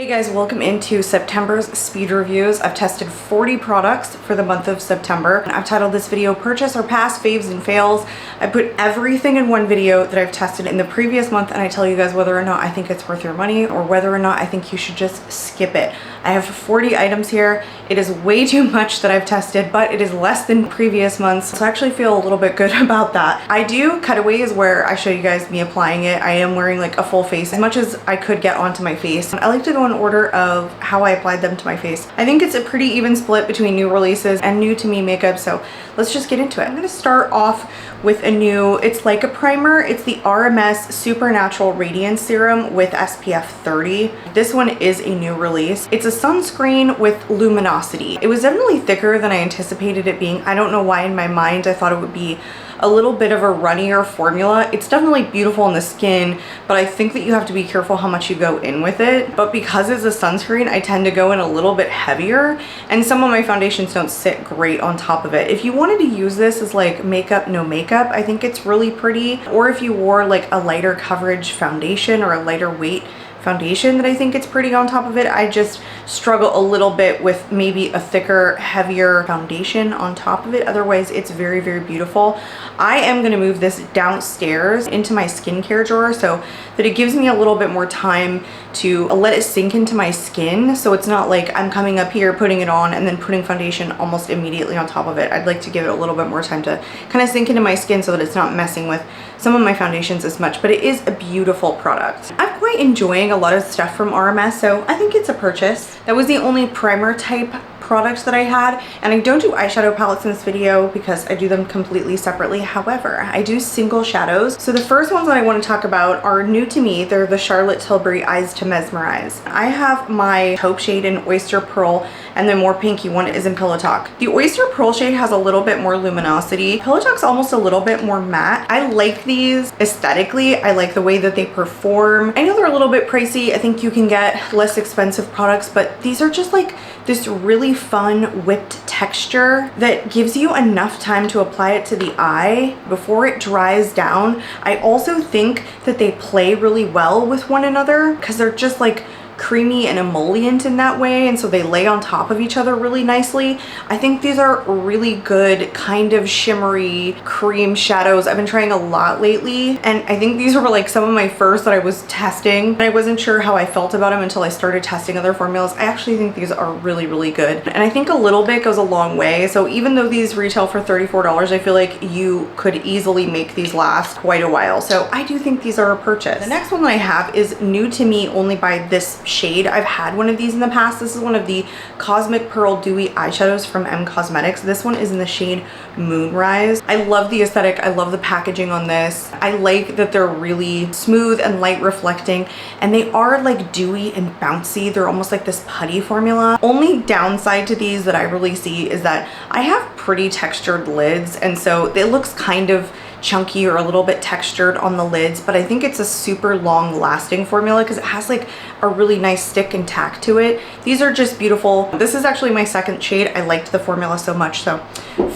Hey guys, welcome into September's speed reviews. I've tested 40 products for the month of September. I've titled this video Purchase or Pass, Faves and Fails. I put everything in one video that I've tested in the previous month and I tell you guys whether or not I think it's worth your money or whether or not I think you should just skip it. I have 40 items here. It is way too much that I've tested, but it is less than previous months, so I actually feel a little bit good about that. I do cutaways where I show you guys me applying it. I am wearing like a full face as much as I could get onto my face. I like to go in order of how I applied them to my face. I think it's a pretty even split between new releases and new to me makeup, so let's just get into it. I'm gonna start off with a new, it's like a primer. It's the RMS Supernatural Radiance Serum with SPF 30. This one is a new release. It's a sunscreen with luminosity. It was definitely thicker than I anticipated it being. I don't know why in my mind I thought it would be a little bit of a runnier formula. It's definitely beautiful in the skin, but I think that you have to be careful how much you go in with it. But because it's a sunscreen, I tend to go in a little bit heavier, and some of my foundations don't sit great on top of it. If you wanted to use this as like makeup, no makeup, I think it's really pretty. Or if you wore like a lighter coverage foundation or a lighter weight foundation, that I think it's pretty on top of it. I just struggle a little bit with maybe a thicker, heavier foundation on top of it. Otherwise, it's very, very beautiful. I am gonna move this downstairs into my skincare drawer so that it gives me a little bit more time to let it sink into my skin. So it's not like I'm coming up here, putting it on, and then putting foundation almost immediately on top of it. I'd like to give it a little bit more time to kind of sink into my skin so that it's not messing with some of my foundations as much, but it is a beautiful product. I'm quite enjoying a lot of stuff from RMS, so I think it's a purchase. That was the only primer type product that I had, and I don't do eyeshadow palettes in this video because I do them completely separately. However, I do single shadows. So the first ones that I want to talk about are new to me. They're the Charlotte Tilbury Eyes to Mesmerize. I have my taupe shade in Oyster Pearl, and the more pinky one is in Pillow Talk. The Oyster Pearl shade has a little bit more luminosity. Pillow Talk's almost a little bit more matte. I like these aesthetically. I like the way that they perform. I know they're a little bit pricey. I think you can get less expensive products, but these are just like this really fun whipped texture that gives you enough time to apply it to the eye before it dries down. I also think that they play really well with one another because they're just like creamy and emollient in that way, and so they lay on top of each other really nicely. I think these are really good kind of shimmery cream shadows. I've been trying a lot lately, and I think these were like some of my first that I was testing. I wasn't sure how I felt about them until I started testing other formulas. I actually think these are really, really good, and I think a little bit goes a long way. So even though these retail for $34, I feel like you could easily make these last quite a while. So I do think these are a purchase. The next one that I have is new to me only by this shade. I've had one of these in the past. This is one of the Cosmic Pearl Dewy eyeshadows from M Cosmetics. This one is in the shade Moonrise. I love the aesthetic. I love the packaging on this. I like that they're really smooth and light reflecting, and they are like dewy and bouncy. They're almost like this putty formula. Only downside to these that I really see is that I have pretty textured lids, and so it looks kind of chunky or a little bit textured on the lids, but I think it's a super long lasting formula because it has like a really nice stick and tack to it. These are just beautiful. This is actually my second shade. I liked the formula so much, so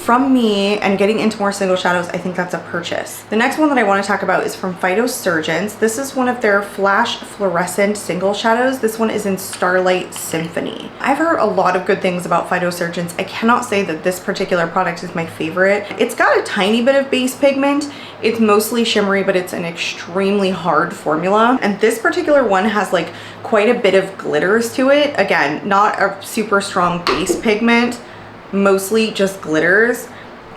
from me and getting into more single shadows, I think that's a purchase. The next one that I want to talk about is from Phytosurgence. This is one of their Flash Fluorescent single shadows. This one is in Starlight Symphony. I've heard a lot of good things about Phytosurgence. I cannot say that this particular product is my favorite. It's got a tiny bit of base pigment. It's mostly shimmery, but it's an extremely hard formula. And this particular one has like quite a bit of glitters to it. Again, not a super strong base pigment, mostly just glitters.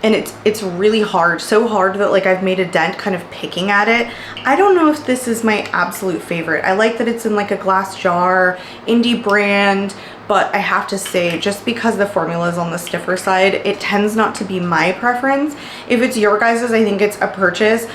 And it's really hard, so hard that like I've made a dent kind of picking at it. I don't know if this is my absolute favorite. I like that it's in like a glass jar, indie brand, but I have to say, just because the formula is on the stiffer side, it tends not to be my preference. If it's your guys's, I think it's a purchase.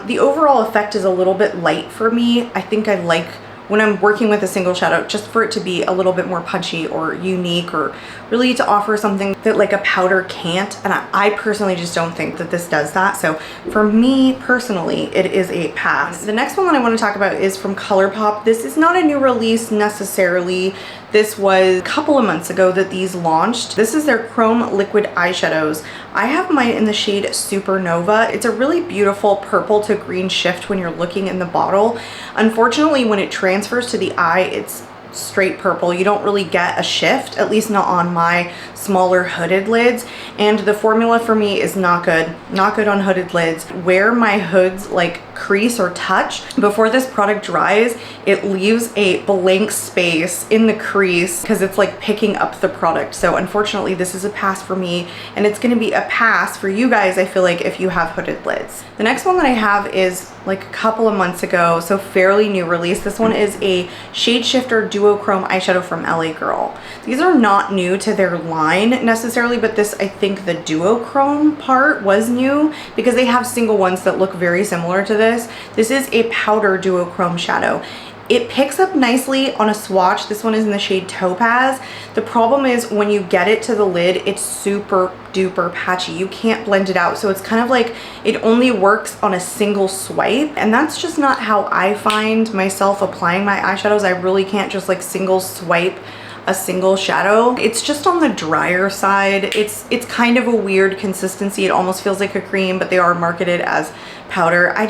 The overall effect is a little bit light for me. I think I like when I'm working with a single shadow, just for it to be a little bit more punchy or unique, or really to offer something that like a powder can't. And I personally just don't think that this does that. So for me personally, it is a pass. The next one that I want to talk about is from ColourPop. This is not a new release necessarily. This was a couple of months ago that these launched. This is their Chrome Liquid Eyeshadows. I have mine in the shade Supernova. It's a really beautiful purple to green shift when you're looking in the bottle. Unfortunately, when it transfers to the eye, it's straight purple. You don't really get a shift, at least not on my smaller hooded lids. And the formula for me is not good. Not good on hooded lids. Where my hoods like crease or touch, before this product dries, it leaves a blank space in the crease because it's like picking up the product. So unfortunately, this is a pass for me, and it's going to be a pass for you guys, I feel like, if you have hooded lids. The next one that I have is like a couple of months ago, so fairly new release. This one is a Shade Shifter Duochrome eyeshadow from LA Girl. These are not new to their line necessarily, but this, I think the duochrome part was new because they have single ones that look very similar to this. This is a powder duochrome shadow. It picks up nicely on a swatch. This one is in the shade Topaz. The problem is when you get it to the lid, it's super duper patchy. You can't blend it out. So it's kind of like it only works on a single swipe. And that's just not how I find myself applying my eyeshadows. I really can't just like single swipe a single shadow. It's just on the drier side. It's kind of a weird consistency. It almost feels like a cream, but they are marketed as powder. I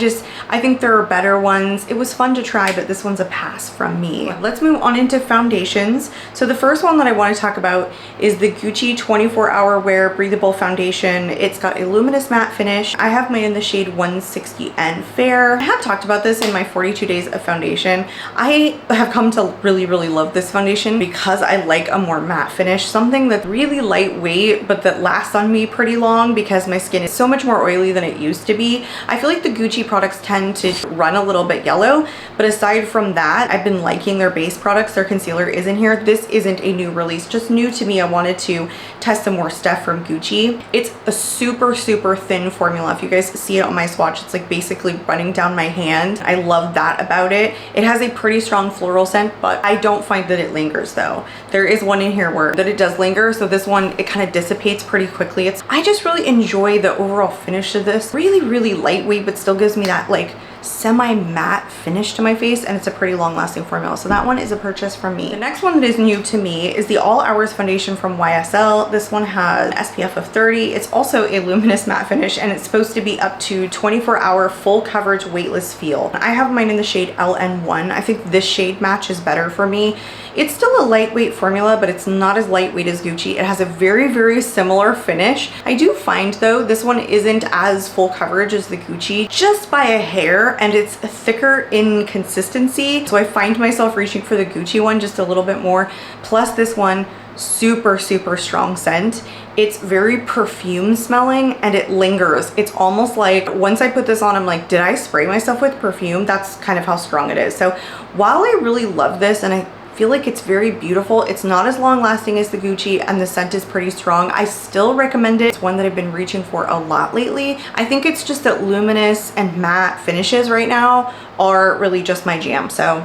think there are better ones. It was fun to try, but this one's a pass from me. Let's move on into foundations. So the first one that I want to talk about is the Gucci 24-Hour Wear Breathable Foundation. It's got a luminous matte finish. I have mine in the shade 160N Fair. I have talked about this in my 42 days of foundation. I have come to really, really love this foundation because I like a more matte finish, something that's really lightweight, but that lasts on me pretty long because my skin is so much more oily than it used to be. I feel like the Gucci products tend to run a little bit yellow, but aside from that, I've been liking their base products. Their concealer is in here. This isn't a new release, just new to me. I wanted to test some more stuff from Gucci. It's a super, super thin formula. If you guys see it on my swatch, it's like basically running down my hand. I love that about it. It has a pretty strong floral scent, but I don't find that it lingers though. There is one in here where that it does linger, so this one, it kind of dissipates pretty quickly. I just really enjoy the overall finish of this. Really, really lightweight, but still gives me that like semi-matte finish to my face, and it's a pretty long-lasting formula. So that one is a purchase from me. The next one that is new to me is the All Hours foundation from YSL. This one has an SPF of 30. It's also a luminous matte finish, and it's supposed to be up to 24-hour full coverage weightless feel. I have mine in the shade LN1. I think this shade matches better for me. It's still a lightweight formula, but it's not as lightweight as Gucci. It has a very, very similar finish. I do find though, this one isn't as full coverage as the Gucci, just by a hair, and it's thicker in consistency. So I find myself reaching for the Gucci one just a little bit more. Plus this one, super, super strong scent. It's very perfume smelling and it lingers. It's almost like once I put this on, I'm like, did I spray myself with perfume? That's kind of how strong it is. So while I really love this and I feel like it's very beautiful, it's not as long lasting as the Gucci and the scent is pretty strong, I still recommend it. It's one that I've been reaching for a lot lately. I think it's just that luminous and matte finishes right now are really just my jam. So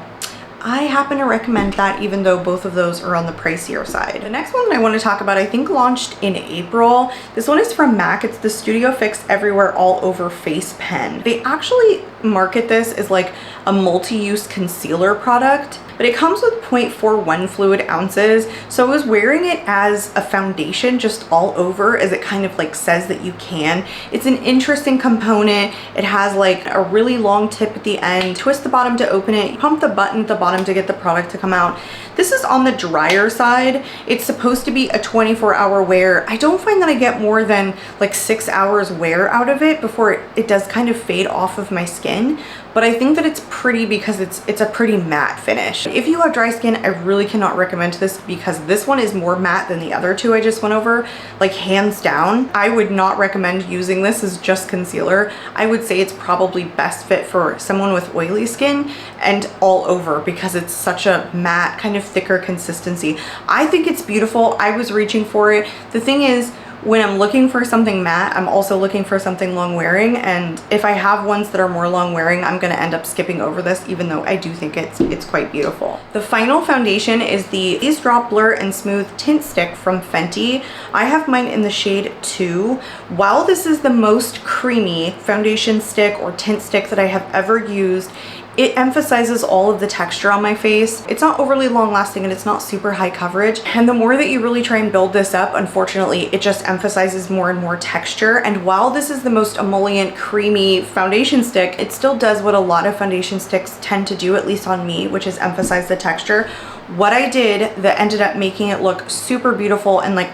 I happen to recommend that, even though both of those are on the pricier side. The next one that I want to talk about, I think launched in April. This one is from MAC. It's the Studio Fix Everywhere All Over Face Pen. They actually market this as like a multi-use concealer product, but it comes with 0.41 fluid ounces. So I was wearing it as a foundation just all over, as it kind of like says that you can. It's an interesting component. It has like a really long tip at the end. Twist the bottom to open it. Pump the button at the bottom to get the product to come out. This is on the drier side. It's supposed to be a 24-hour wear. I don't find that I get more than like 6 hours wear out of it before it does kind of fade off of my skin. But I think that it's pretty because it's a pretty matte finish. If you have dry skin, I really cannot recommend this because this one is more matte than the other two I just went over, like hands down. I would not recommend using this as just concealer. I would say it's probably best fit for someone with oily skin and all over because it's such a matte, kind of thicker consistency. I think it's beautiful. I was reaching for it. The thing is, when I'm looking for something matte, I'm also looking for something long wearing, and if I have ones that are more long wearing, I'm gonna end up skipping over this, even though I do think it's quite beautiful. The final foundation is the Ease Drop Blur and Smooth Tint Stick from Fenty. I have mine in the shade 2. While this is the most creamy foundation stick or tint stick that I have ever used, it emphasizes all of the texture on my face. It's not overly long lasting and it's not super high coverage. And the more that you really try and build this up, unfortunately, it just emphasizes more and more texture. And while this is the most emollient, creamy foundation stick, it still does what a lot of foundation sticks tend to do, at least on me, which is emphasize the texture. what I did that ended up making it look super beautiful and like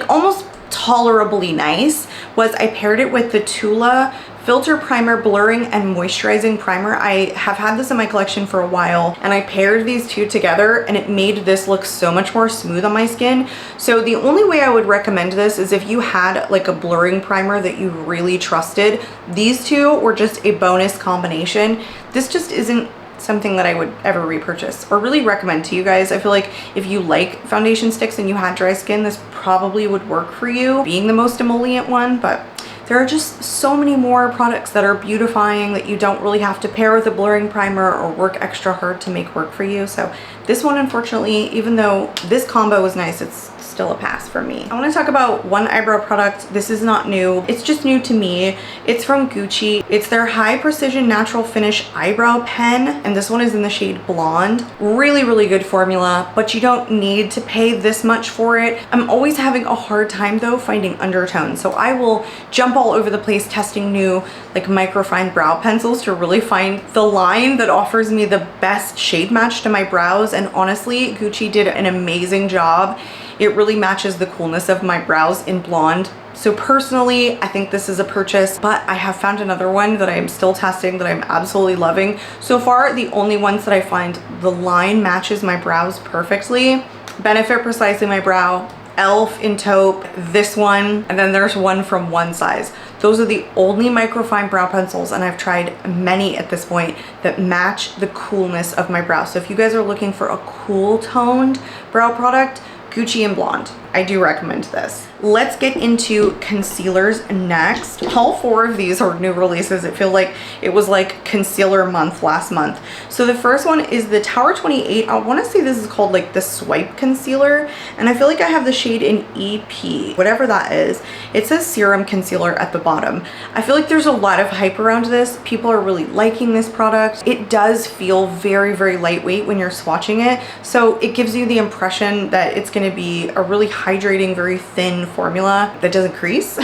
almost tolerably nice was I paired it with the Tula Filter Primer Blurring and Moisturizing Primer. I have had this in my collection for a while, and I paired these two together and it made this look so much more smooth on my skin. So the only way I would recommend this is if you had like a blurring primer that you really trusted. These two were just a bonus combination. This just isn't something that I would ever repurchase or really recommend to you guys. I feel like if you like foundation sticks and you had dry skin, this probably would work for you, being the most emollient one, but there are just so many more products that are beautifying that you don't really have to pair with a blurring primer or work extra hard to make work for you. So this one, unfortunately, even though this combo was nice, it's still a pass for me. I want to talk about one eyebrow product. This is not new. It's just new to me. It's from Gucci. It's their High Precision Natural Finish Eyebrow Pen, and this one is in the shade Blonde. Really, really good formula, but you don't need to pay this much for it. I'm always having a hard time though finding undertones, so I will jump all over the place testing new like microfine brow pencils to really find the line that offers me the best shade match to my brows, and honestly, Gucci did an amazing job. It really matches the coolness of my brows in Blonde. So personally, I think this is a purchase, but I have found another one that I am still testing that I'm absolutely loving. So far, the only ones that I find the line matches my brows perfectly. Benefit Precisely My Brow, Elf in Taupe, this one, and then there's one from One Size. Those are the only microfine brow pencils, and I've tried many at this point that match the coolness of my brow. So if you guys are looking for a cool toned brow product, Gucci and Blonde, I do recommend this. Let's get into concealers next. All four of these are new releases. It feels like it was like concealer month last month. So the first one is the Tower 28. I want to say this is called like the Swipe Concealer, and I feel like I have the shade in EP, whatever that is. It says Serum Concealer at the bottom. I feel like there's a lot of hype around this. People are really liking this product. It does feel very, very lightweight when you're swatching it. So it gives you the impression that it's going to be a really hydrating, very thin formula that doesn't crease.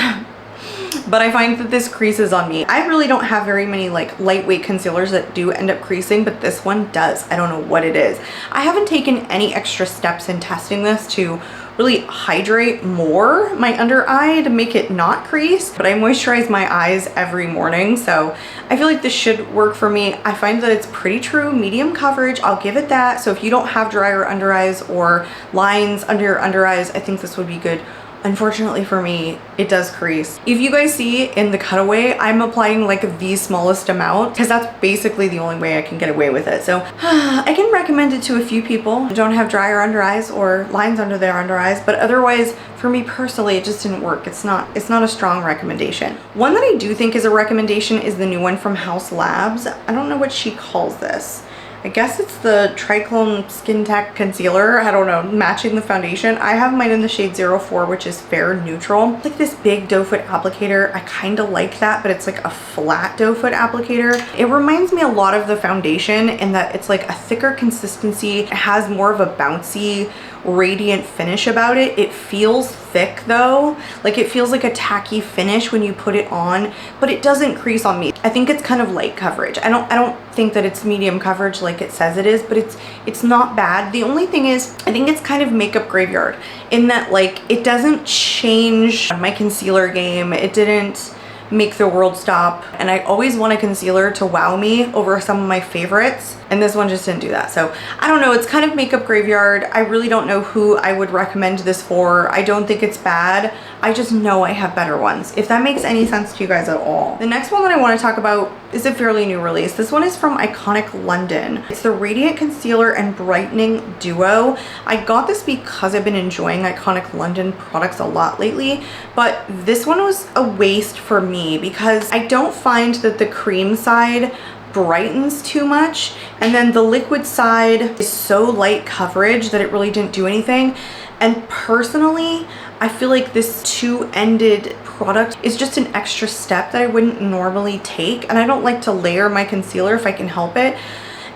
But I find that this creases on me. I really don't have very many like lightweight concealers that do end up creasing, but this one does. I don't know what it is. I haven't taken any extra steps in testing this to really hydrate more my under eye to make it not crease, but I moisturize my eyes every morning, so I feel like this should work for me. I find that it's pretty true medium coverage, I'll give it that. So if you don't have drier under eyes or lines under your under eyes, I think this would be good. Unfortunately for me, it does crease. If you guys see in the cutaway, I'm applying like the smallest amount because that's basically the only way I can get away with it. So I can recommend it to a few people who don't have drier under eyes or lines under their under eyes, but otherwise for me personally, it just didn't work. It's not a strong recommendation. One that I do think is a recommendation is the new one from Haus Labs. I don't know what she calls this. I guess it's the Triclone Skin Tech Concealer. I don't know, matching the foundation. I have mine in the shade 04, which is fair neutral. It's like this big doe foot applicator. I kind of like that, but it's like a flat doe foot applicator. It reminds me a lot of the foundation in that it's like a thicker consistency. It has more of a bouncy, radiant finish about it. It feels thick though. Like it feels like a tacky finish when you put it on, but it doesn't crease on me. I think it's kind of light coverage. I don't think that it's medium coverage like it says it is, but it's not bad. The only thing is, I think it's kind of makeup graveyard in that like it doesn't change my concealer game. It didn't make the world stop, and I always want a concealer to wow me over some of my favorites, and this one just didn't do that. So I don't know, it's kind of makeup graveyard. I really don't know who I would recommend this for. I don't think it's bad. I just know I have better ones, if that makes any sense to you guys at all. The next one that I want to talk about is a fairly new release. This one is from Iconic London. It's the Radiant Concealer and Brightening Duo. I got this because I've been enjoying Iconic London products a lot lately, but this one was a waste for me because I don't find that the cream side brightens too much, and then the liquid side is so light coverage that it really didn't do anything. And personally, I feel like this two-ended product is just an extra step that I wouldn't normally take, and I don't like to layer my concealer if I can help it.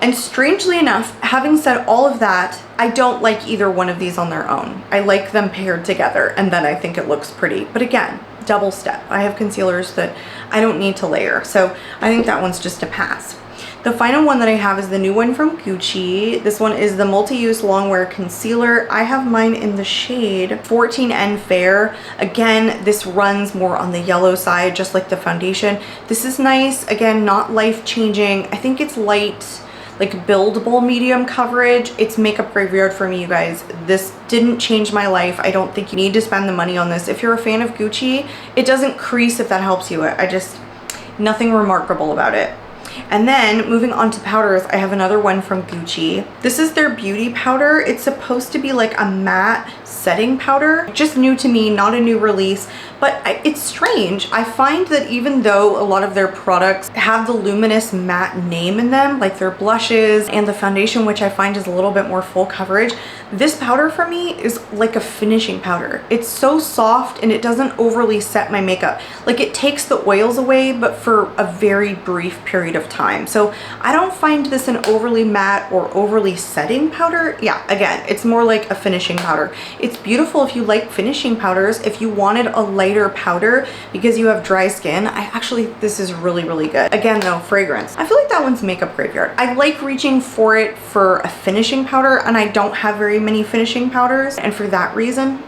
And strangely enough, having said all of that, I don't like either one of these on their own. I like them paired together, and then I think it looks pretty. But again, double step. I have concealers that I don't need to layer, so I think that one's just a pass. The final one that I have is the new one from Gucci. This one is the multi-use long-wear concealer. I have mine in the shade 14N Fair. Again, this runs more on the yellow side, just like the foundation. This is nice. Again, not life-changing. I think it's light, like buildable medium coverage. It's makeup graveyard for me, you guys. This didn't change my life. I don't think you need to spend the money on this. If you're a fan of Gucci, it doesn't crease if that helps you. Nothing remarkable about it. And then moving on to powders, I have another one from Gucci. This is their beauty powder. It's supposed to be like a matte setting powder. Just new to me, not a new release, but it's strange. I find that even though a lot of their products have the luminous matte name in them, like their blushes and the foundation, which I find is a little bit more full coverage, this powder for me is like a finishing powder. It's so soft and it doesn't overly set my makeup. Like it takes the oils away, but for a very brief period of time. So I don't find this an overly matte or overly setting powder. Yeah, again, it's more like a finishing powder. It's beautiful if you like finishing powders. If you wanted a lighter powder because you have dry skin, this is really, really good. Again though, fragrance. I feel like that one's makeup graveyard. I like reaching for it for a finishing powder, and I don't have very many finishing powders, and for that reason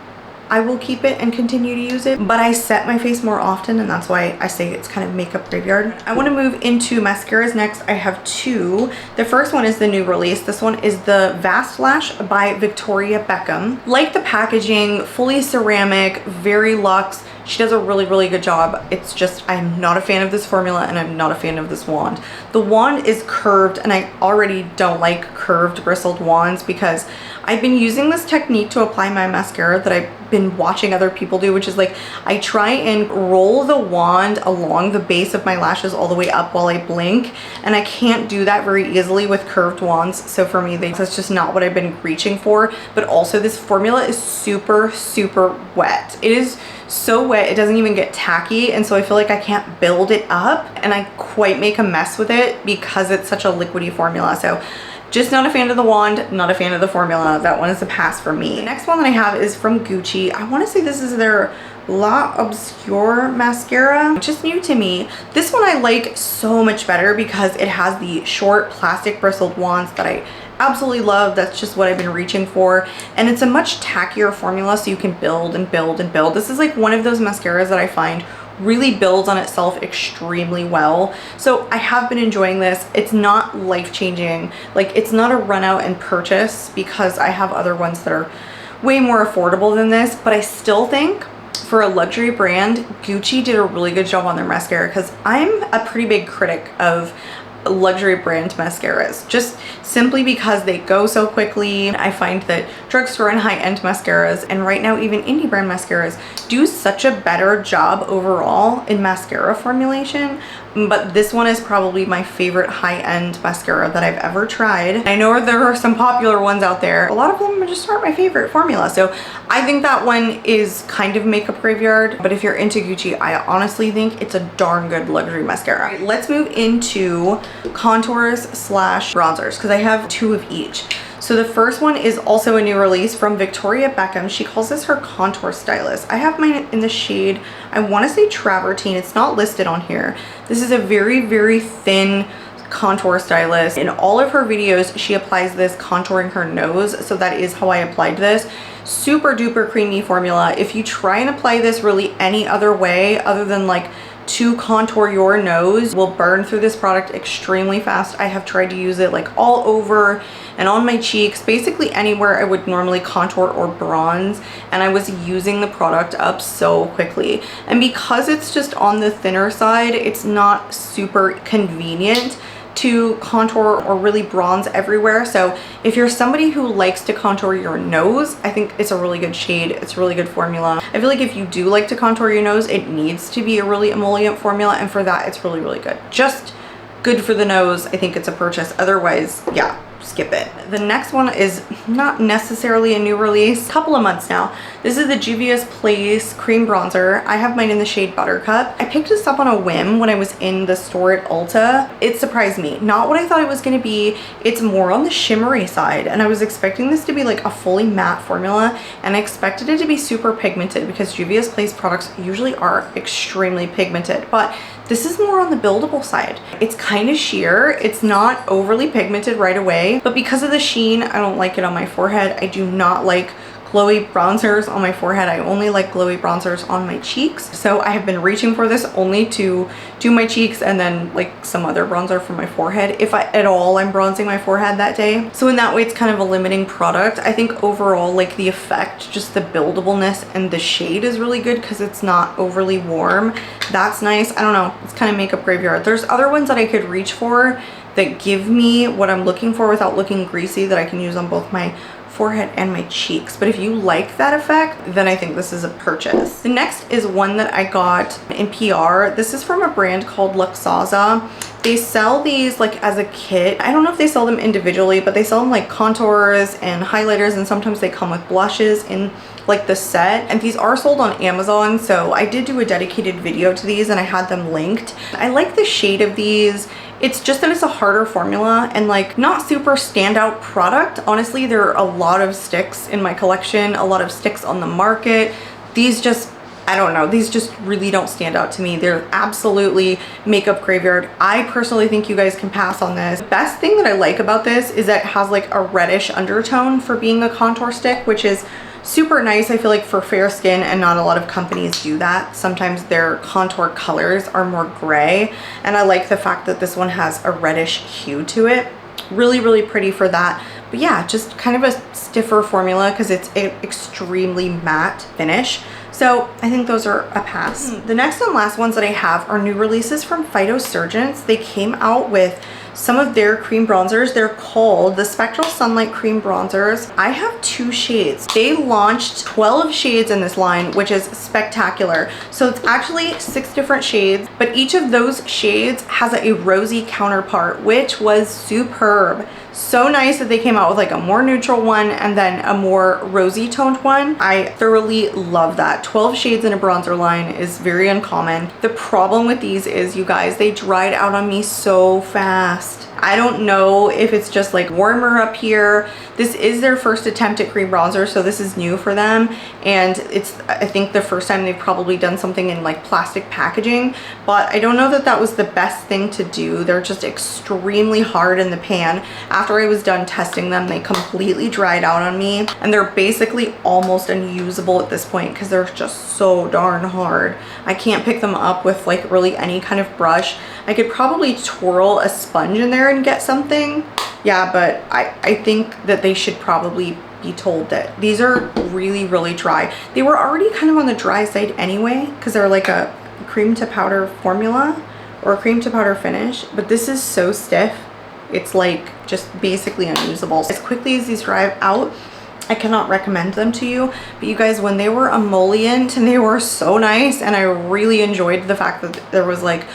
I will keep it and continue to use it, but I set my face more often, and that's why I say it's kind of makeup graveyard. I want to move into mascaras next. I have two. The first one is the new release. This one is the Vast Lash by Victoria Beckham. Like the packaging, fully ceramic, very luxe. She does a really, really good job. It's just, I'm not a fan of this formula and I'm not a fan of this wand. The wand is curved, and I already don't like curved bristled wands because I've been using this technique to apply my mascara that I've been watching other people do, which is like I try and roll the wand along the base of my lashes all the way up while I blink, and I can't do that very easily with curved wands. So for me, that's just not what I've been reaching for. But also this formula is super, super wet. It is so wet, it doesn't even get tacky, and so I feel like I can't build it up, and I quite make a mess with it because it's such a liquidy formula. So just not a fan of the wand, not a fan of the formula. That one is a pass for me. The next one that I have is from Gucci. I want to say this is their La Obscure mascara, which is new to me. This one I like so much better because it has the short plastic bristled wands that I absolutely love. That's just what I've been reaching for, and it's a much tackier formula, so you can build and build and build. This is like one of those mascaras that I find really builds on itself extremely well. So I have been enjoying this. It's not life-changing. Like, it's not a run out and purchase because I have other ones that are way more affordable than this, but I still think for a luxury brand, Gucci did a really good job on their mascara, because I'm a pretty big critic of luxury brand mascaras, just simply because they go so quickly. I find that drugstore and high-end mascaras, and right now even indie brand mascaras, do such a better job overall in mascara formulation. But this one is probably my favorite high-end mascara that I've ever tried. I know there are some popular ones out there. A lot of them just aren't my favorite formula. So I think that one is kind of makeup graveyard. But if you're into Gucci, I honestly think it's a darn good luxury mascara. Right, let's move into contours slash bronzers, because I have two of each. So the first one is also a new release from Victoria Beckham. She calls this her contour stylist. I have mine in the shade, I want to say travertine. It's not listed on here. This is a very, very thin contour stylist. In all of her videos, she applies this contouring her nose. So that is how I applied this. Super duper creamy formula. If you try and apply this really any other way other than like to contour your nose, will burn through this product extremely fast. I have tried to use it like all over and on my cheeks, basically anywhere I would normally contour or bronze, and I was using the product up so quickly. And because it's just on the thinner side, it's not super convenient to contour or really bronze everywhere. So if you're somebody who likes to contour your nose, I think it's a really good shade. It's a really good formula. I feel like if you do like to contour your nose, it needs to be a really emollient formula, and for that it's really, really good. Just good for the nose. I think it's a purchase. Otherwise, yeah, skip it. The next one is not necessarily a new release, a couple of months now. This is the Juvia's Place Cream Bronzer. I have mine in the shade Buttercup. I picked this up on a whim when I was in the store at Ulta. It surprised me. Not what I thought it was going to be. It's more on the shimmery side, and I was expecting this to be like a fully matte formula, and I expected it to be super pigmented because Juvia's Place products usually are extremely pigmented, but this is more on the buildable side. It's kind of sheer. It's not overly pigmented right away, but because of the sheen, I don't like it on my forehead. I do not like glowy bronzers on my forehead. I only like glowy bronzers on my cheeks. So I have been reaching for this only to do my cheeks and then like some other bronzer for my forehead, if at all I'm bronzing my forehead that day. So in that way, it's kind of a limiting product. I think overall, like the effect, just the buildableness and the shade is really good because it's not overly warm. That's nice. I don't know. It's kind of makeup graveyard. There's other ones that I could reach for that give me what I'm looking for without looking greasy that I can use on both my forehead and my cheeks. But if you like that effect, then I think this is a purchase. The next is one that I got in PR. This is from a brand called Luxaza. They sell these like as a kit. I don't know if they sell them individually, but they sell them like contours and highlighters, and sometimes they come with blushes in like the set, and these are sold on Amazon. So I did do a dedicated video to these and I had them linked. I like the shade of these. It's just that it's a harder formula and like not super standout product. Honestly, there are a lot of sticks in my collection, a lot of sticks on the market. These just, I don't know, these just really don't stand out to me. They're absolutely makeup graveyard. I personally think you guys can pass on this. The best thing that I like about this is that it has like a reddish undertone for being a contour stick, which is super nice. I feel like for fair skin, and not a lot of companies do that. Sometimes their contour colors are more gray, and I like the fact that this one has a reddish hue to it. Really, really pretty for that. But yeah, just kind of a stiffer formula because it's an extremely matte finish. So I think those are a pass. The next and last ones that I have are new releases from Phytosurgence. They came out with some of their cream bronzers. They're called the Spectral Sunlight Cream Bronzers. I have 2 shades. They launched 12 shades in this line, which is spectacular. So it's actually 6 different shades, but each of those shades has a rosy counterpart, which was superb. So nice that they came out with like a more neutral one and then a more rosy toned one. I thoroughly love that. 12 shades in a bronzer line is very uncommon. The problem with these is, you guys, they dried out on me so fast. I don't know if it's just like warmer up here. This is their first attempt at cream bronzer, so this is new for them, and it's, I think, the first time they've probably done something in like plastic packaging, but I don't know that that was the best thing to do. They're just extremely hard in the pan. After I was done testing them, they completely dried out on me, and they're basically almost unusable at this point because they're just so darn hard. I can't pick them up with like really any kind of brush. I could probably twirl a sponge in there and get something. Yeah, but I think that they should probably be told that these are really, really dry. They were already kind of on the dry side anyway because they're like a cream to powder formula or a cream to powder finish, but this is so stiff. It's like just basically unusable. As quickly as these dry out, I cannot recommend them to you, but you guys, when they were emollient, and they were so nice, and I really enjoyed the fact that there was like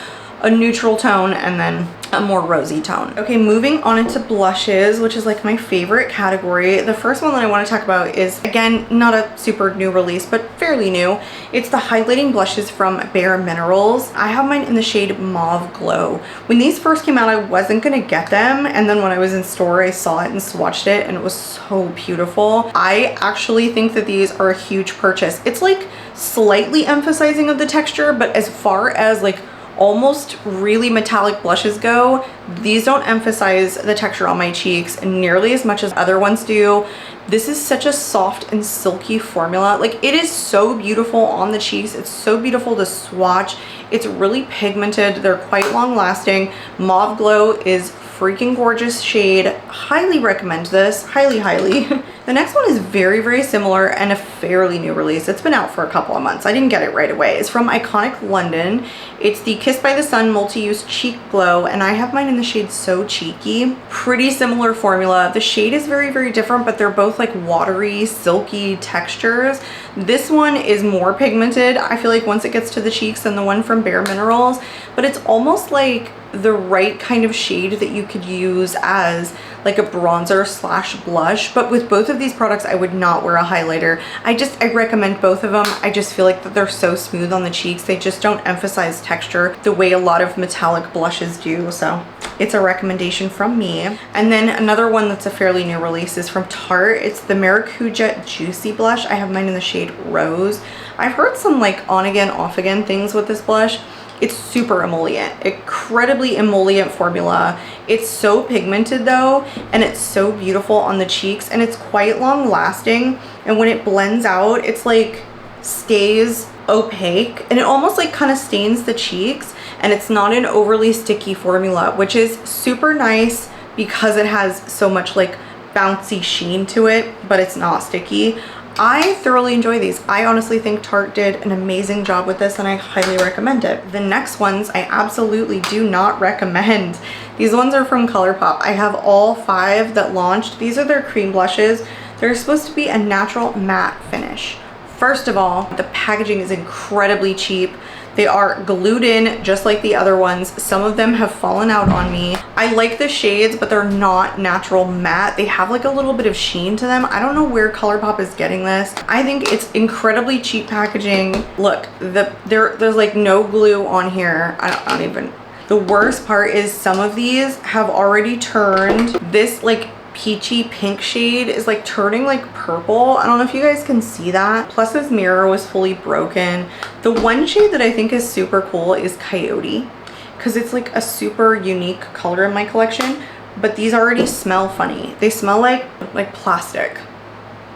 a neutral tone and then a more rosy tone. Okay, moving on into blushes, which is like my favorite category. The first one that I want to talk about is, again, not a super new release, but fairly new. It's the highlighting blushes from Bare Minerals. I have mine in the shade Mauve Glow. When these first came out, I wasn't gonna get them, and then when I was in store, I saw it and swatched it, and it was so beautiful. I actually think that these are a huge purchase. It's like slightly emphasizing of the texture, but as far as like almost really metallic blushes go, these don't emphasize the texture on my cheeks nearly as much as other ones do. This is such a soft and silky formula. Like, it is so beautiful on the cheeks. It's so beautiful to swatch. It's really pigmented. They're quite long lasting. Mauve Glow is freaking gorgeous shade. Highly recommend this. Highly, highly. The next one is very, very similar and a fairly new release. It's been out for a couple of months. I didn't get it right away. It's from Iconic London. It's the Kissed by the Sun Multi-Use Cheek Glow, and I have mine in the shade So Cheeky. Pretty similar formula. The shade is very, very different, but they're both like watery, silky textures. This one is more pigmented, I feel like, once it gets to the cheeks, than the one from Bare Minerals, but it's almost like the right kind of shade that you could use as like a bronzer slash blush, but with both of these products I would not wear a highlighter. I recommend both of them. I just feel like that they're so smooth on the cheeks. They just don't emphasize texture the way a lot of metallic blushes do, so it's a recommendation from me. And then another one that's a fairly new release is from Tarte. It's the Maracuja Juicy Blush. I have mine in the shade Rose. I've heard some like on again, off again things with this blush. It's super emollient, incredibly emollient formula. It's so pigmented though, and it's so beautiful on the cheeks, and it's quite long lasting. And when it blends out, it's like stays opaque, and it almost like kind of stains the cheeks, and it's not an overly sticky formula, which is super nice because it has so much like bouncy sheen to it, but it's not sticky. I thoroughly enjoy these. I honestly think Tarte did an amazing job with this, and I highly recommend it. The next ones I absolutely do not recommend. These ones are from ColourPop. I have all 5 that launched. These are their cream blushes. They're supposed to be a natural matte finish. First of all, the packaging is incredibly cheap. They are glued in just like the other ones. Some of them have fallen out on me. I like the shades, but they're not natural matte. They have like a little bit of sheen to them. I don't know where ColourPop is getting this. I think it's incredibly cheap packaging. Look, there's like no glue on here. I don't even. The worst part is some of these have already turned. This like peachy pink shade is like turning like purple. I don't know if you guys can see that. Plus this mirror was fully broken. The one shade that I think is super cool is Coyote, because it's like a super unique color in my collection, but these already smell funny. They smell like plastic.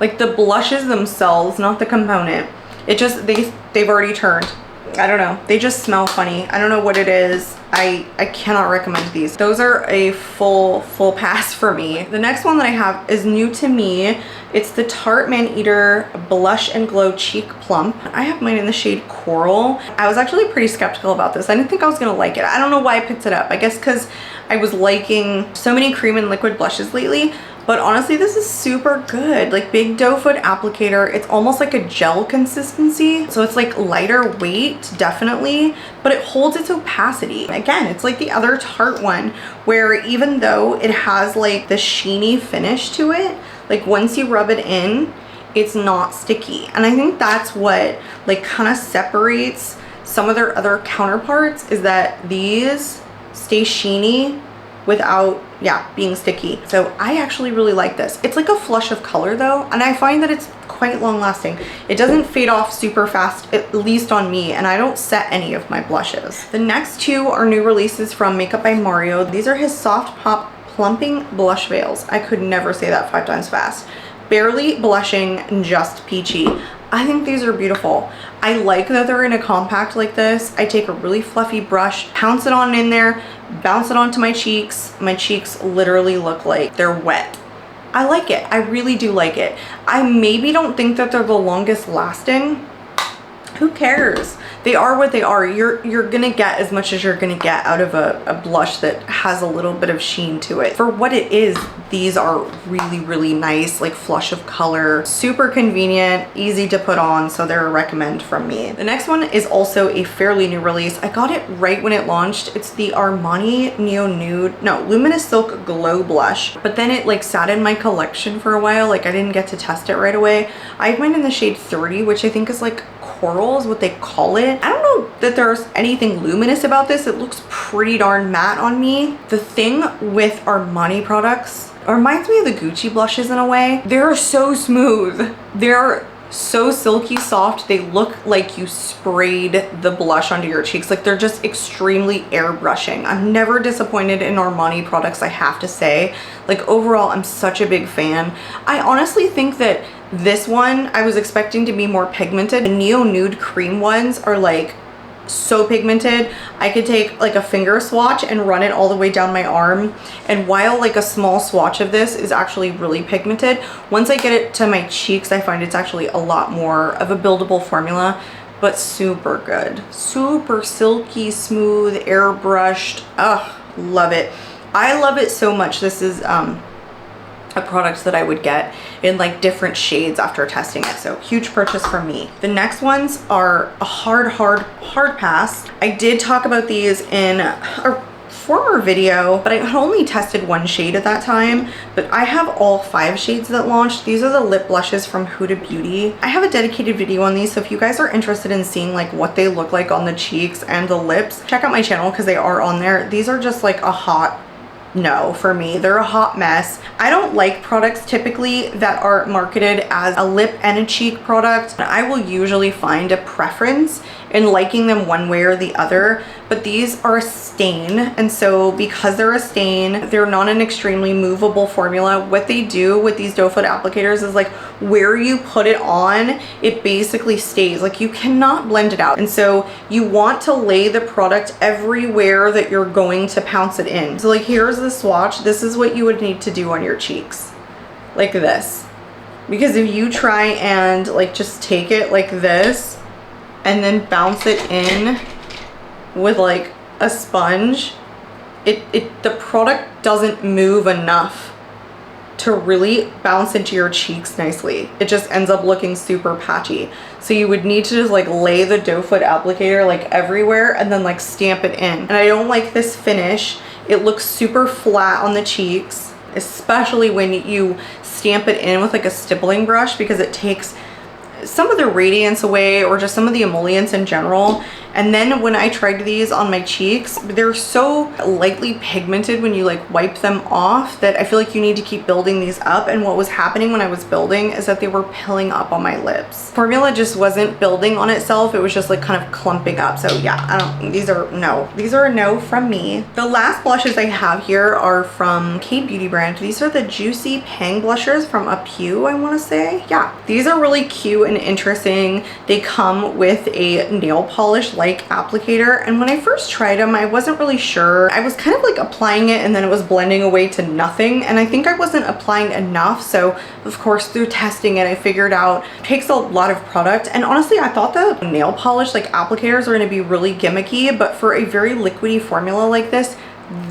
Like the blushes themselves, not the component. It just, they've already turned. I don't know. They just smell funny. I don't know what it is. I cannot recommend these. Those are a full pass for me. The next one that I have is new to me. It's the Tarte Man-Eater Blush and Glow Cheek Plump. I have mine in the shade Coral. I was actually pretty skeptical about this. I didn't think I was gonna like it. I don't know why I picked it up. I guess because I was liking so many cream and liquid blushes lately. But honestly, this is super good. Like big doe foot applicator. It's almost like a gel consistency. So it's like lighter weight, definitely, but it holds its opacity. Again, it's like the other Tarte one where even though it has like the sheeny finish to it, like once you rub it in, it's not sticky. And I think that's what like kind of separates some of their other counterparts, is that these stay sheeny without being sticky. So I actually really like this. It's like a flush of color though, and I find that it's quite long lasting. It doesn't fade off super fast, at least on me, and I don't set any of my blushes. The next 2 are new releases from Makeup by Mario. These are his Soft Pop Plumping Blush Veils. I could never say that 5 times fast. Barely blushing and just peachy. I think these are beautiful. I like that they're in a compact like this. I take a really fluffy brush, pounce it on in there, bounce it onto my cheeks. My cheeks literally look like they're wet. I like it. I really do like it. I maybe don't think that they're the longest lasting. Who cares? They are what they are. You're gonna get as much as you're gonna get out of a blush that has a little bit of sheen to it. For what it is, these are really, really nice, like flush of color, super convenient, easy to put on, so they're a recommend from me. The next one is also a fairly new release. I got it right when it launched. It's the Armani Luminous Silk Glow Blush, but then it like sat in my collection for a while. Like I didn't get to test it right away. I have mine in the shade 30, which I think is like Coral is what they call it. I don't know that there's anything luminous about this. It looks pretty darn matte on me. The thing with Armani products, it reminds me of the Gucci blushes in a way. They're so smooth. They're so silky soft. They look like you sprayed the blush onto your cheeks. Like they're just extremely airbrushing. I'm never disappointed in Armani products, I have to say. Like overall, I'm such a big fan. I honestly think that this one, I was expecting to be more pigmented. The Neo Nude cream ones are like so pigmented. I could take like a finger swatch and run it all the way down my arm. And while like a small swatch of this is actually really pigmented, once I get it to my cheeks, I find it's actually a lot more of a buildable formula, but super good. Super silky, smooth, airbrushed. Ugh, love it. I love it so much. This is a product that I would get in like different shades after testing it. So huge purchase for me. The next ones are a hard pass. I did talk about these in a former video, but I had only tested one shade at that time, but I have all 5 shades that launched. These are the lip blushes from Huda Beauty. I have a dedicated video on these, so if you guys are interested in seeing like what they look like on the cheeks and the lips, check out my channel because they are on there. These are just like a hot no for me. They're a hot mess. I don't like products typically that are marketed as a lip and a cheek product. I will usually find a preference in liking them one way or the other, but these are a stain, and so because they're a stain, they're not an extremely movable formula. What they do with these doe foot applicators is like where you put it on, it basically stays. Like you cannot blend it out, and so you want to lay the product everywhere that you're going to pounce it in. So like here's the swatch. This is what you would need to do on your cheeks, like this, because if you try and like just take it like this and then bounce it in with like a sponge, the product doesn't move enough to really bounce into your cheeks nicely. It just ends up looking super patchy. So you would need to just like lay the doe foot applicator like everywhere and then like stamp it in. And I don't like this finish. It looks super flat on the cheeks, especially when you stamp it in with like a stippling brush, because it takes some of the radiance away or just some of the emollients in general. And then when I tried these on my cheeks, they're so lightly pigmented when you like wipe them off that I feel like you need to keep building these up. And what was happening when I was building is that they were pilling up on my lips. Formula just wasn't building on itself. It was just like kind of clumping up. So yeah, these are a no from me. The last blushes I have here are from K Beauty brand. These are the Juicy Pang blushers from Apu, I want to say. Yeah, these are really cute and interesting. They come with a nail polish like applicator, and when I first tried them I wasn't really sure. I was kind of like applying it and then it was blending away to nothing, and I think I wasn't applying enough. So of course through testing it I figured out it takes a lot of product, and honestly I thought the nail polish like applicators are going to be really gimmicky, but for a very liquidy formula like this,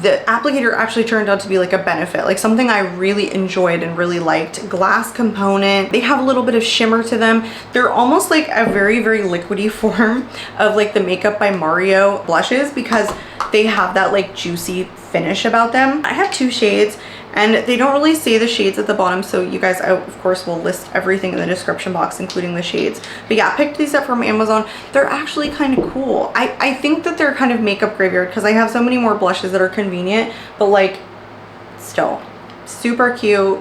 the applicator actually turned out to be like a benefit, like something I really enjoyed and really liked. Glass component, they have a little bit of shimmer to them. They're almost like a very liquidy form of like the Makeup by Mario blushes, because they have that like juicy finish about them. I have 2 shades and they don't really say the shades at the bottom, so you guys, I of course will list everything in the description box including the shades. But yeah, I picked these up from Amazon. They're actually kind of cool. I think that they're kind of makeup graveyard because I have so many more blushes that are convenient, but like still super cute.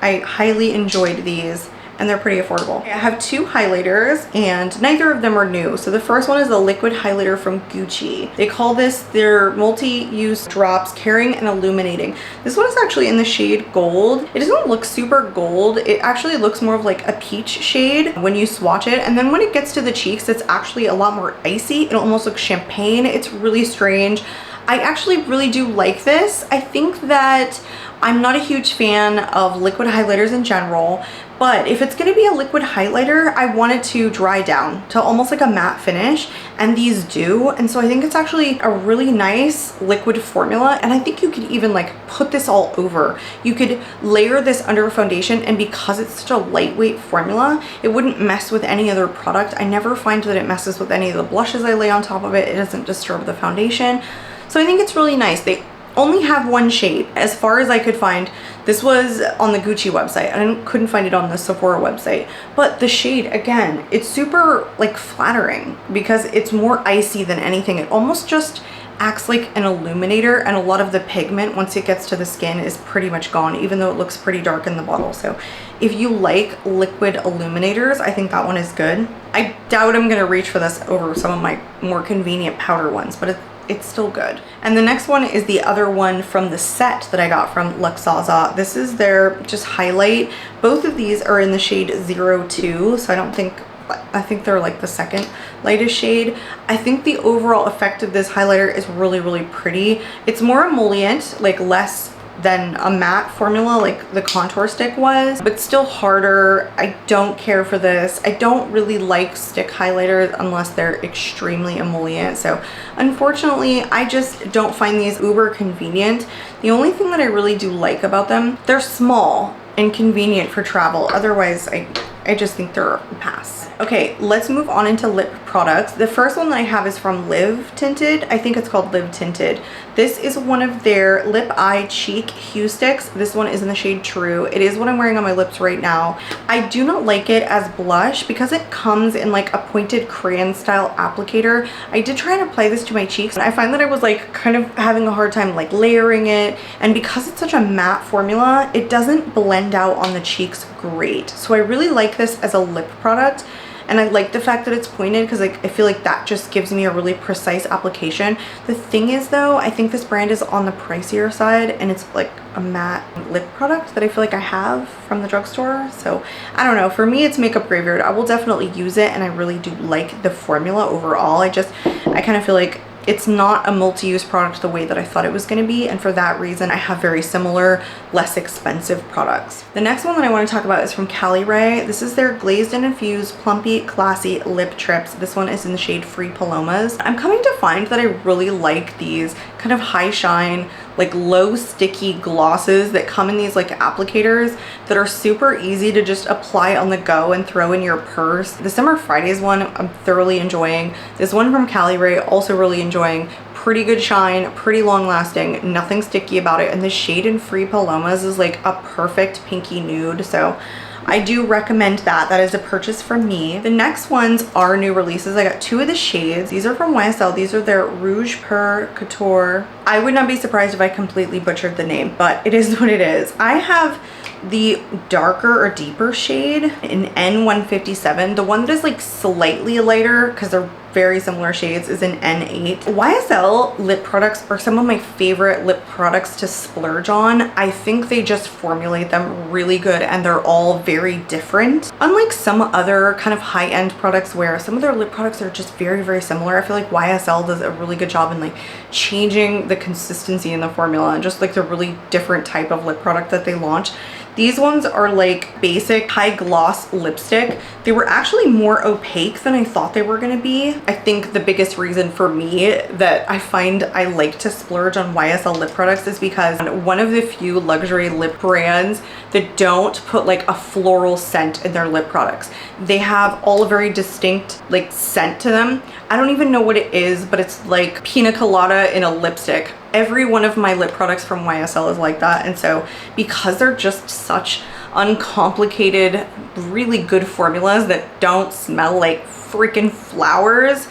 I highly enjoyed these and they're pretty affordable. I have 2 highlighters and neither of them are new. So the first one is a liquid highlighter from Gucci. They call this their multi-use drops caring and illuminating. This one is actually in the shade gold. It doesn't look super gold. It actually looks more of like a peach shade when you swatch it, and then when it gets to the cheeks it's actually a lot more icy. It almost looks champagne. It's really strange. I actually really do like this. I think that I'm not a huge fan of liquid highlighters in general, but if it's going to be a liquid highlighter, I want it to dry down to almost like a matte finish, and these do. And so I think it's actually a really nice liquid formula, and I think you could even like put this all over. You could layer this under a foundation, and because it's such a lightweight formula, it wouldn't mess with any other product. I never find that it messes with any of the blushes I lay on top of it. It doesn't disturb the foundation. So I think it's really nice. They only have 1 shade as far as I could find. This was on the Gucci website. I couldn't find it on the Sephora website, but the shade, again, it's super like flattering because it's more icy than anything. It almost just acts like an illuminator, and a lot of the pigment once it gets to the skin is pretty much gone, even though it looks pretty dark in the bottle. So if you like liquid illuminators, I think that one is good. I doubt I'm gonna reach for this over some of my more convenient powder ones, but it's still good. And the next one is the other one from the set that I got from Luxaza. This is their just highlight. Both of these are in the shade 02, so I think they're like the second lightest shade. I think the overall effect of this highlighter is really pretty. It's more emollient, like less than a matte formula like the contour stick was, but still harder. I don't care for this. I don't really like stick highlighters unless they're extremely emollient. So unfortunately, I just don't find these uber convenient. The only thing that I really do like about them, they're small and convenient for travel. Otherwise, I just think they're a pass. Okay, let's move on into lip products. The first one that I have is from Live Tinted. I think it's called Live Tinted. This is one of their Lip Eye Cheek Hue Sticks. This one is in the shade True. It is what I'm wearing on my lips right now. I do not like it as blush because it comes in like a pointed crayon style applicator. I did try and apply this to my cheeks, and I find that I was like kind of having a hard time like layering it, and because it's such a matte formula, it doesn't blend out on the cheeks great. So I really like this as a lip product. And I like the fact that it's pointed because like I feel like that just gives me a really precise application. The thing is though, I think this brand is on the pricier side, and it's like a matte lip product that I feel like I have from the drugstore. So I don't know, for me it's makeup graveyard. I will definitely use it, and I really do like the formula overall. I kind of feel like it's not a multi-use product the way that I thought it was going to be, and for that reason I have very similar, less expensive products. The next one that I want to talk about is from Cali Ray. This is their Glazed and Infused Plumpy Classy Lip Trips. This one is in the shade Free Palomas. I'm coming to find that I really like these kind of high shine, like low sticky glosses that come in these like applicators that are super easy to just apply on the go and throw in your purse. The Summer Fridays one I'm thoroughly enjoying. This one from Cali Ray also really enjoying. Pretty good shine, pretty long lasting, nothing sticky about it, and the shade in Free Palomas is like a perfect pinky nude, so I do recommend that. That is a purchase from me. The next ones are new releases. I got two of the shades. These are from YSL. These are their Rouge Per Couture. I would not be surprised if I completely butchered the name, but it is what it is. I have the darker or deeper shade in N157. The one that is like slightly lighter, because they're very similar shades, is in N8. YSL lip products are some of my favorite lip products to splurge on. I think they just formulate them really good, and they're all very different. Unlike some other kind of high-end products where some of their lip products are just very, very similar, I feel like YSL does a really good job in like changing the consistency in the formula and just like the really different type of lip product that they launch. These ones are like basic high gloss lipstick. They were actually more opaque than I thought they were gonna be. I think the biggest reason for me that I find I like to splurge on YSL lip products is because one of the few luxury lip brands that don't put like a floral scent in their lip products. They have all a very distinct like scent to them. I don't even know what it is, but it's like pina colada in a lipstick. Every one of my lip products from YSL is like that, and so because they're just such uncomplicated, really good formulas that don't smell like freaking flowers,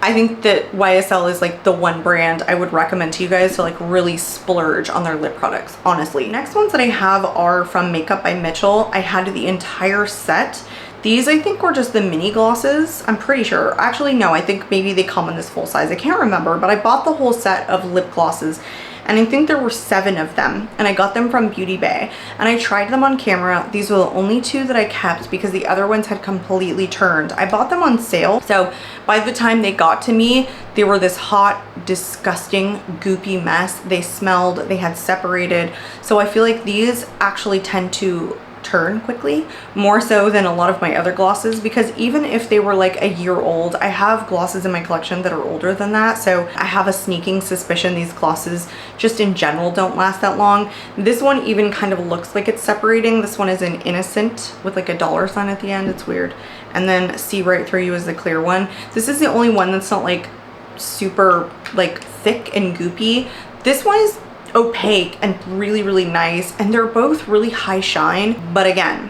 I think that YSL is like the one brand I would recommend to you guys to like really splurge on their lip products, honestly. Next ones that I have are from Makeup by Mitchell. I had the entire set. These I think were just the mini glosses, I'm pretty sure. Actually, no, I think maybe they come in this full size. I can't remember, but I bought the whole set of lip glosses, and I think there were 7 of them, and I got them from Beauty Bay, and I tried them on camera. These were the only 2 that I kept because the other ones had completely turned. I bought them on sale, so by the time they got to me, they were this hot, disgusting, goopy mess. They smelled, they had separated, so I feel like these actually tend to turn quickly, more so than a lot of my other glosses, because even if they were like a year old, I have glosses in my collection that are older than that, so I have a sneaking suspicion these glosses just in general don't last that long. This one even kind of looks like it's separating. This one is an Innocent with like a $sign at the end. It's weird. And then See Right Through You is the clear one. This is the only one that's not like super like thick and goopy. This one is opaque and really, really nice, and they're both really high shine. But again,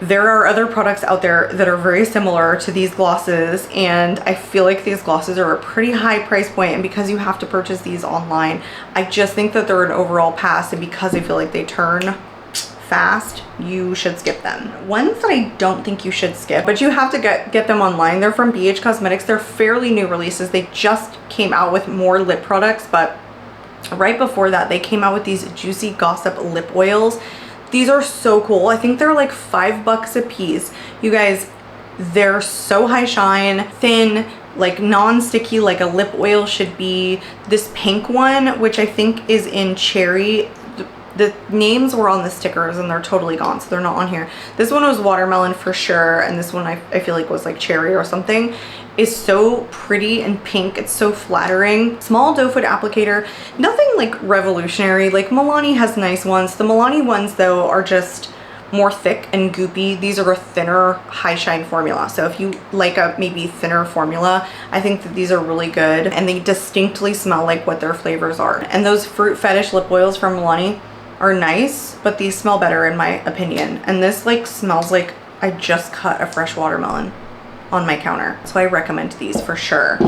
there are other products out there that are very similar to these glosses, and I feel like these glosses are a pretty high price point, and because you have to purchase these online, I just think that they're an overall pass, and because I feel like they turn fast, you should skip them. Ones that I don't think you should skip, but you have to get them online. They're from BH Cosmetics. They're fairly new releases. They just came out with more lip products, but right before that they came out with these Juicy Gossip lip oils. These are so cool. I think they're like $5 a piece. You guys, they're so high shine, thin, like non-sticky, like a lip oil should be. This pink one, which I think is in Cherry, the names were on the stickers and they're totally gone, so they're not on here. This one was Watermelon for sure, and this one I feel like was like Cherry or something. Is so pretty and pink. It's so flattering. Small doe foot applicator. Nothing like revolutionary. Like Milani has nice ones. The Milani ones though are just more thick and goopy. These are a thinner high shine formula. So if you like a maybe thinner formula, I think that these are really good, and they distinctly smell like what their flavors are. And those Fruit Fetish lip oils from Milani are nice, but these smell better in my opinion. And this like smells like I just cut a fresh watermelon on my counter. So I recommend these for sure.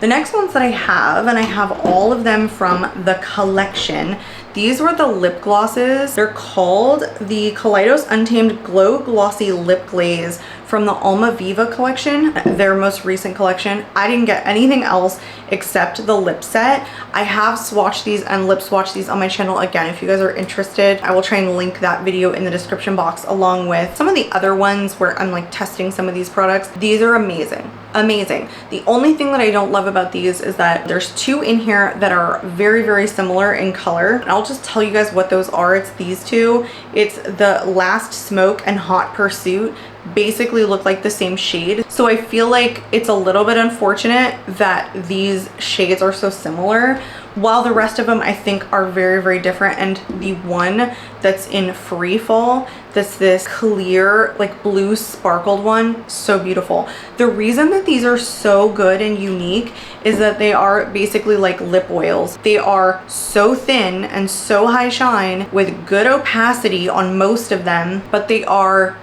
The next ones that I have, and I have all of them from the collection, these were the lip glosses. They're called the Kaleidos Untamed Glow Glossy Lip Glaze from the Alma Viva collection, their most recent collection. I didn't get anything else except the lip set. I have swatched these and lip swatched these on my channel. Again, if you guys are interested, I will try and link that video in the description box along with some of the other ones where I'm like testing some of these products. These are amazing. Amazing. The only thing that I don't love about these is that there's two in here that are very, very similar in color. And I'll just tell you guys what those are. It's these two. It's the Last Smoke and Hot Pursuit. Basically look like the same shade. So I feel like it's a little bit unfortunate that these shades are so similar, while the rest of them I think are very, very different. And the one that's in Free Fall, that's this clear like blue sparkled one, so beautiful. The reason that these are so good and unique is that they are basically like lip oils. They are so thin and so high shine with good opacity on most of them, but they are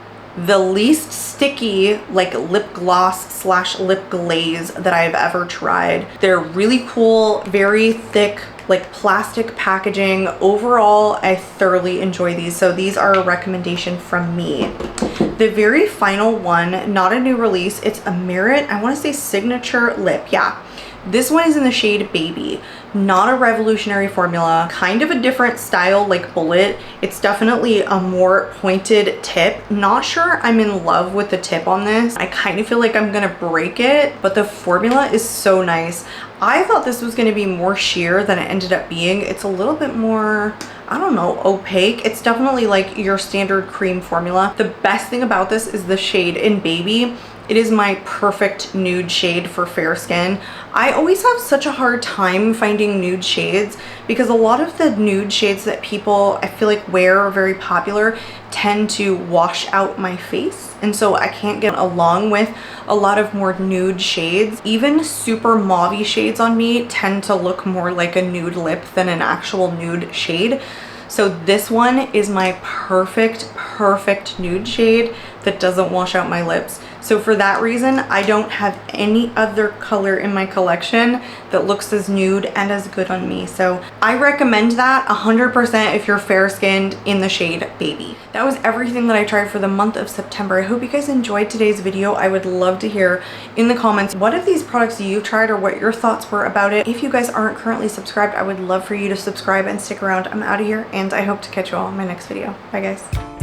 the least sticky like lip gloss slash lip glaze that I've ever tried. They're really cool, very thick, like plastic packaging. Overall, I thoroughly enjoy these. So these are a recommendation from me. The very final one, not a new release, it's a Merit, I want to say Signature Lip. Yeah. This one is in the shade Baby. Not a revolutionary formula, kind of a different style like Bullet. It's definitely a more pointed tip. Not sure I'm in love with the tip on this. I kind of feel like I'm gonna break it, but the formula is so nice. I thought this was gonna be more sheer than it ended up being. It's a little bit more, I don't know, opaque. It's definitely like your standard cream formula. The best thing about this is the shade in Baby. It is my perfect nude shade for fair skin. I always have such a hard time finding nude shades because a lot of the nude shades that people I feel like wear are very popular tend to wash out my face, and so I can't get along with a lot of more nude shades. Even super mauvey shades on me tend to look more like a nude lip than an actual nude shade. So this one is my perfect nude shade that doesn't wash out my lips. So for that reason, I don't have any other color in my collection that looks as nude and as good on me. So I recommend that 100% if you're fair skinned in the shade Baby. That was everything that I tried for the month of September. I hope you guys enjoyed today's video. I would love to hear in the comments what of these products you've tried or what your thoughts were about it. If you guys aren't currently subscribed, I would love for you to subscribe and stick around. I'm out of here and I hope to catch you all in my next video. Bye guys.